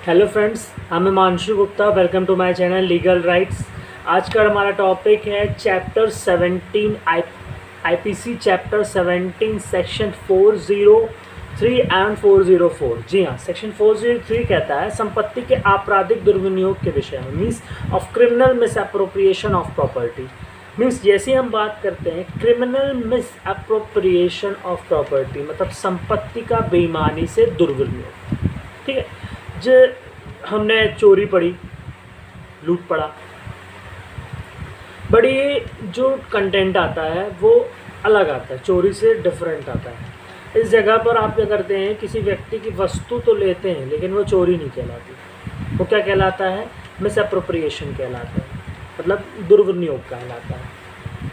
Hello friends, मैं Himanshu Gupta. Welcome to my channel legal rights. आज का हमारा टॉपिक है chapter 17 IPC chapter 17 section 403 and 404। जी हाँ, सेक्शन 403 कहता है संपत्ति के आपराधिक दुर्विनियोग के विषय में, means of criminal misappropriation of property. Means जैसे हम बात करते हैं क्रिमिनल मिसअप्रोप्रिएशन ऑफ प्रॉपर्टी, मतलब संपत्ति का बेईमानी से दुर्विनियोग। ठीक है, जो हमने चोरी पढ़ी, लूट पड़ा, बड़ी जो कंटेंट आता है वो अलग आता है, चोरी से डिफरेंट आता है। इस जगह पर आप क्या करते हैं, किसी व्यक्ति की वस्तु तो लेते हैं लेकिन वो चोरी नहीं कहलाती। वो क्या कहलाता है? मिसअप्रोप्रिएशन कहलाता है, मतलब दुर्विनियोग कहलाता है।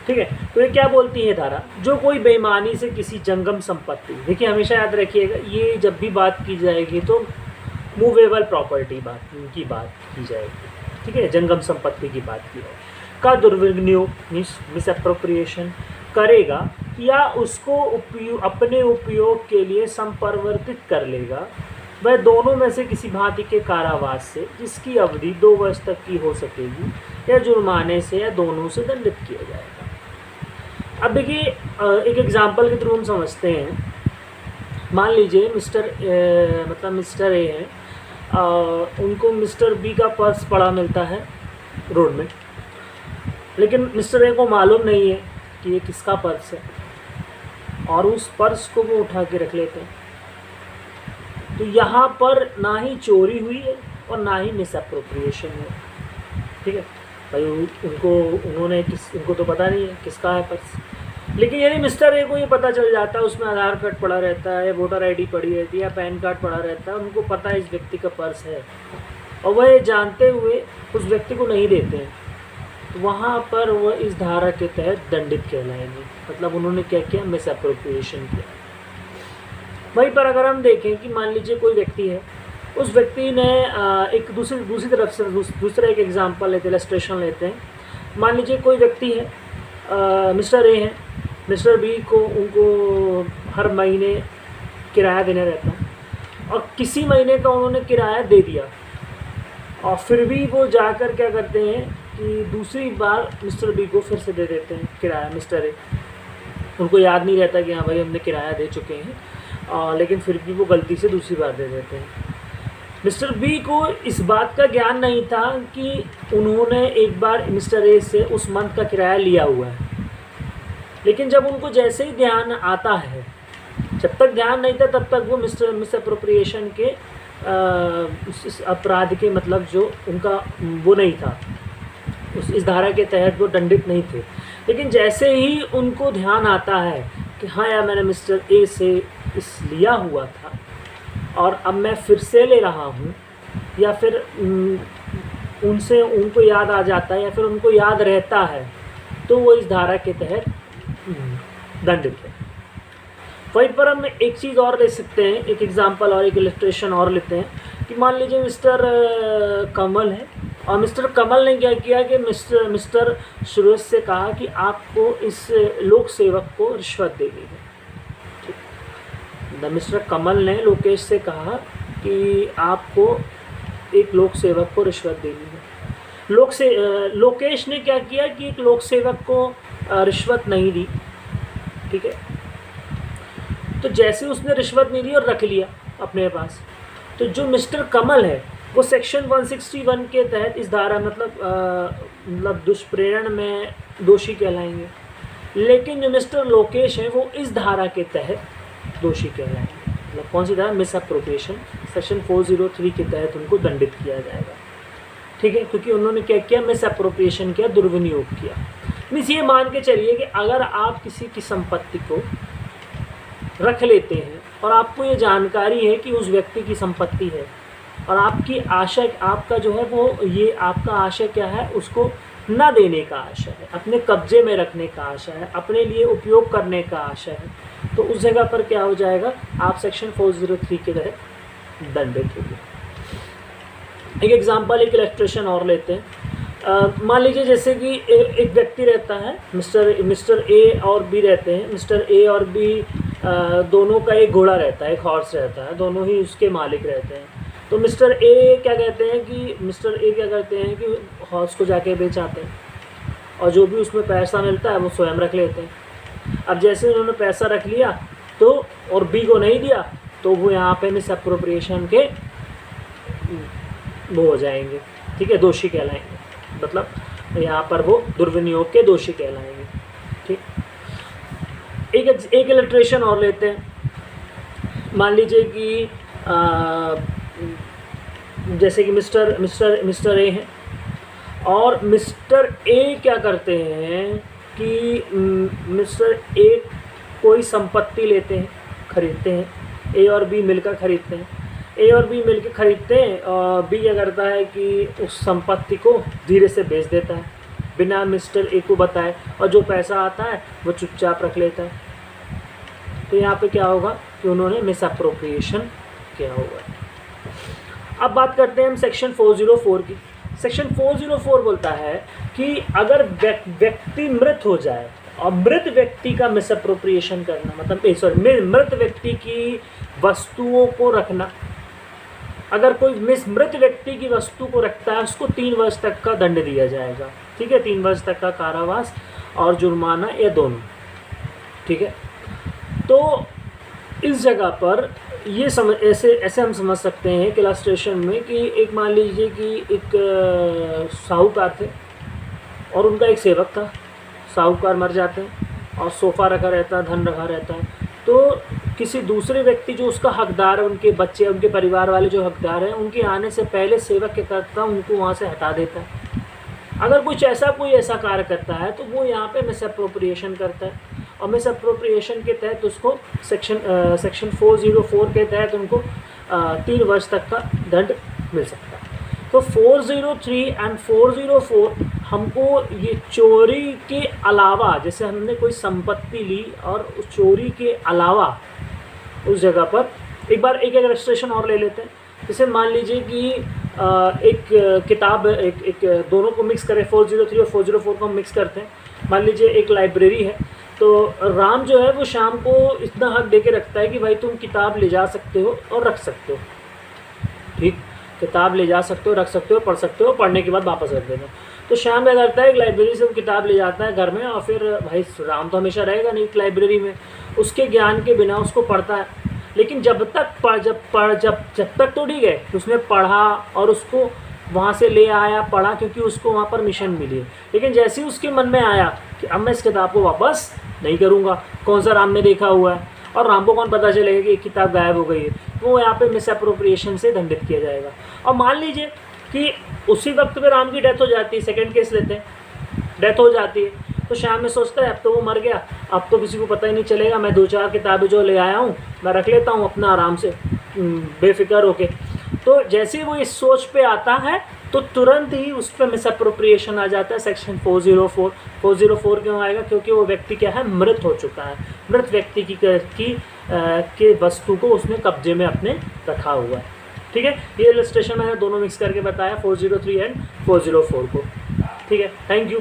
ठीक है, तो ये क्या बोलती है धारा? जो कोई बेईमानी से किसी जंगम संपत्ति, देखिए हमेशा याद रखिएगा, ये जब भी बात की जाएगी तो मूवेबल प्रॉपर्टी की बात की जाएगी। ठीक है, जंगम संपत्ति की बात की जाएगी, का दुर्विनियोग मिसअप्रोप्रिएशन करेगा या उसको अपने उपयोग के लिए संपरिवर्तित कर लेगा, वह दोनों में से किसी भांति के कारावास से जिसकी अवधि 2 वर्ष तक की हो सकेगी या जुर्माने से या दोनों से दंडित किया जाएगा। अब देखिए एक एग्जाम्पल के थ्रू हम समझते हैं। मान लीजिए मिस्टर ए हैं, उनको मिस्टर बी का पर्स पड़ा मिलता है रोड में, लेकिन मिस्टर ए को मालूम नहीं है कि ये किसका पर्स है और उस पर्स को वो उठा के रख लेते हैं। तो यहाँ पर ना ही चोरी हुई है और ना ही मिसअप्रोप्रिएशन है। ठीक है भाई, उनको तो पता नहीं है किसका है पर्स, लेकिन यदि मिस्टर ए को ये पता चल जाता है, उसमें आधार कार्ड पड़ा रहता है, वोटर आईडी पड़ी रहती है या पैन कार्ड पड़ा रहता है, उनको पता है इस व्यक्ति का पर्स है और वह जानते हुए उस व्यक्ति को नहीं देते हैं, तो वहाँ पर वह इस धारा के तहत दंडित कहलाएंगे। मतलब उन्होंने क्या किया? मिसअप्रोप्रिएशन किया। वहीं पर अगर हम देखें कि मान लीजिए कोई व्यक्ति है, उस व्यक्ति ने एक दूसरी तरफ से दूसरा एक एग्जाम्पल लेते, इलस्ट्रेशन लेते हैं। मान लीजिए कोई व्यक्ति है, मिस्टर ए हैं, मिस्टर बी को उनको हर महीने किराया देना रहता है और किसी महीने का उन्होंने किराया दे दिया और फिर भी वो जाकर क्या करते हैं कि दूसरी बार मिस्टर बी को फिर से दे देते हैं किराया। मिस्टर ए, उनको याद नहीं रहता कि हाँ भाई हमने किराया दे चुके हैं, लेकिन फिर भी वो गलती से दूसरी बार दे देते हैं। मिस्टर बी को इस बात का ज्ञान नहीं था कि उन्होंने एक बार मिस्टर ए से उस मंथ का किराया लिया हुआ है, लेकिन जब उनको जैसे ही ध्यान आता है, जब तक ध्यान नहीं था तब तक वो मिसअप्रोप्रिएशन के इस अपराध के, मतलब जो उनका वो नहीं था, इस धारा के तहत वो दंडित नहीं थे। लेकिन जैसे ही उनको ध्यान आता है कि हाँ यार मैंने मिस्टर ए से इस लिया हुआ था और अब मैं फिर से ले रहा हूँ, या फिर उनको याद आ जाता है या फिर उनको याद रहता है, तो वो इस धारा के तहत दंडित है। वहीं पर हम एक चीज़ और ले सकते हैं, एक एग्जांपल और एक इलस्ट्रेशन और लेते हैं कि मान लीजिए मिस्टर कमल है और मिस्टर कमल ने क्या किया कि मिस्टर सुरेश से कहा कि आपको इस लोक सेवक को रिश्वत देनी है। मिस्टर कमल ने लोकेश से कहा कि आपको एक लोक सेवक को रिश्वत देनी है। लोकेश ने क्या किया कि एक लोक सेवक को रिश्वत नहीं दी। ठीक है, तो जैसे उसने रिश्वत नहीं दी और रख लिया अपने पास, तो जो मिस्टर कमल है वो सेक्शन 161 के तहत इस धारा मतलब दुष्प्रेरण में दोषी कहलाएंगे, लेकिन जो मिस्टर लोकेश है वो इस धारा के तहत दोषी कहलाएंगे। मतलब कौन सी धारा? मिसअप्रोप्रिएशन सेक्शन 403 के तहत उनको दंडित किया जाएगा। ठीक है, क्योंकि उन्होंने क्या किया? मिसअप्रोप्रिएशन किया, दुर्विनियोग किया। मीन्स ये मान के चलिए कि अगर आप किसी की संपत्ति को रख लेते हैं और आपको ये जानकारी है कि उस व्यक्ति की संपत्ति है और आपकी आशा, आपका जो है वो ये आपका आशय क्या है? उसको न देने का आशय है, अपने कब्जे में रखने का आशय है, अपने लिए उपयोग करने का आशय है, तो उस जगह पर क्या हो जाएगा? आप सेक्शन 403 के तहत दंडित होंगे। एक एग्जांपल, एक इलस्ट्रेशन और लेते हैं। मान लीजिए जैसे कि एक व्यक्ति रहता है, मिस्टर ए और बी रहते हैं। मिस्टर ए और बी दोनों का एक घोड़ा रहता है, एक हॉर्स रहता है, दोनों ही उसके मालिक रहते हैं। तो मिस्टर ए क्या कहते हैं कि हॉर्स को जाके बेच आते हैं और जो भी उसमें पैसा मिलता है वो स्वयं रख लेते हैं। अब जैसे उन्होंने पैसा रख लिया तो और बी को नहीं दिया तो वो यहाँ पे मिस अप्रोप्रिएशन के वो हो जाएंगे, ठीक है, दोषी कहलाएंगे, मतलब यहाँ पर वो दुर्विनियोग के दोषी कहलाएंगे। ठीक, एक इलस्ट्रेशन और लेते हैं। मान लीजिए कि जैसे कि मिस्टर ए है और मिस्टर ए क्या करते हैं कि मिस्टर ए कोई संपत्ति लेते हैं, खरीदते हैं, ए और बी मिलकर खरीदते हैं। और बी क्या करता है कि उस संपत्ति को धीरे से बेच देता है बिना मिस्टर ए को बताए, और जो पैसा आता है वो चुपचाप रख लेता है। तो यहाँ पे क्या होगा कि उन्होंने मिस अप्रोप्रिएशन किया होगा। अब बात करते हैं हम सेक्शन 404 की। सेक्शन 404 बोलता है कि अगर व्यक्ति मृत हो जाए और मृत व्यक्ति का मिस अप्रोप्रिएशन करना, मतलब मृत व्यक्ति की वस्तुओं को रखना, अगर कोई मृत व्यक्ति की वस्तु को रखता है उसको 3 वर्ष तक का दंड दिया जाएगा। ठीक है, 3 वर्ष तक का कारावास और जुर्माना, ये दोनों। ठीक है, तो इस जगह पर ये ऐसे हम समझ सकते हैं कि इलस्ट्रेशन में कि एक मान लीजिए कि एक साहूकार थे और उनका एक सेवक था। साहूकार मर जाते हैं और सोफ़ा रखा रहता है, धन रखा रहता है, तो किसी दूसरे व्यक्ति जो उसका हकदार है, उनके बच्चे, उनके परिवार वाले जो हकदार हैं, उनके आने से पहले सेवक क्या करता है, उनको वहाँ से हटा देता है। अगर कोई ऐसा कार्य करता है तो वो यहाँ पे मिस अप्रोप्रिएशन करता है, और मिस अप्रोप्रिएशन के तहत उसको सेक्शन 404 के तहत उनको 3 वर्ष तक का दंड मिल सकता है। तो 403 एंड 404 हमको ये चोरी के अलावा, जैसे हमने कोई संपत्ति ली और उस चोरी के अलावा उस जगह पर एक रजिस्ट्रेशन और ले लेते हैं। जैसे मान लीजिए कि एक किताब, एक दोनों को मिक्स करें, 403 और 404 को हम मिक्स करते हैं। मान लीजिए एक लाइब्रेरी है, तो राम जो है वो शाम को इतना हक दे के रखता है कि भाई तुम किताब ले जा सकते हो और रख सकते हो। ठीक, किताब ले जा सकते हो, रख सकते हो, पढ़ सकते हो, पढ़ने के बाद वापस रख देना। तो शाम क्या करता है, एक लाइब्रेरी से वो किताब ले जाता है घर में, और फिर भाई राम तो हमेशा रहेगा नहीं लाइब्रेरी में, उसके ज्ञान के बिना उसको पढ़ता है। लेकिन जब तक तो ठीक है, उसने पढ़ा और उसको वहाँ से ले आया, पढ़ा, क्योंकि उसको वहाँ परमिशन मिली है। लेकिन जैसे ही उसके मन में आया कि अब मैं इस किताब को वापस नहीं करूँगा, कौन सा राम ने देखा हुआ है, और राम को कौन पता चलेगा कि एक किताब गायब हो गई है, तो वो यहाँ पे मिस अप्रोप्रिएशन से दंडित किया जाएगा। और मान लीजिए कि उसी वक्त पे राम की डेथ हो जाती है, सेकंड केस लेते हैं, डेथ हो जाती है, तो श्याम में सोचता है अब तो वो मर गया, अब तो किसी को पता ही नहीं चलेगा, मैं 2-4 किताबें जो ले आया हूँ मैं रख लेता हूँ अपना आराम से बेफिक्र होके। तो जैसे ही वो इस सोच पे आता है तो तुरंत ही उस पर मिस अप्रोप्रिएशन आ जाता है, सेक्शन 404 क्यों आएगा, क्योंकि वो व्यक्ति क्या है, मृत हो चुका है, मृत व्यक्ति की वस्तु को उसने कब्जे में अपने रखा हुआ है। ठीक है, ये इलस्ट्रेशन मैंने दोनों मिक्स करके बताया, 403 एंड 404 को। ठीक है, थैंक यू।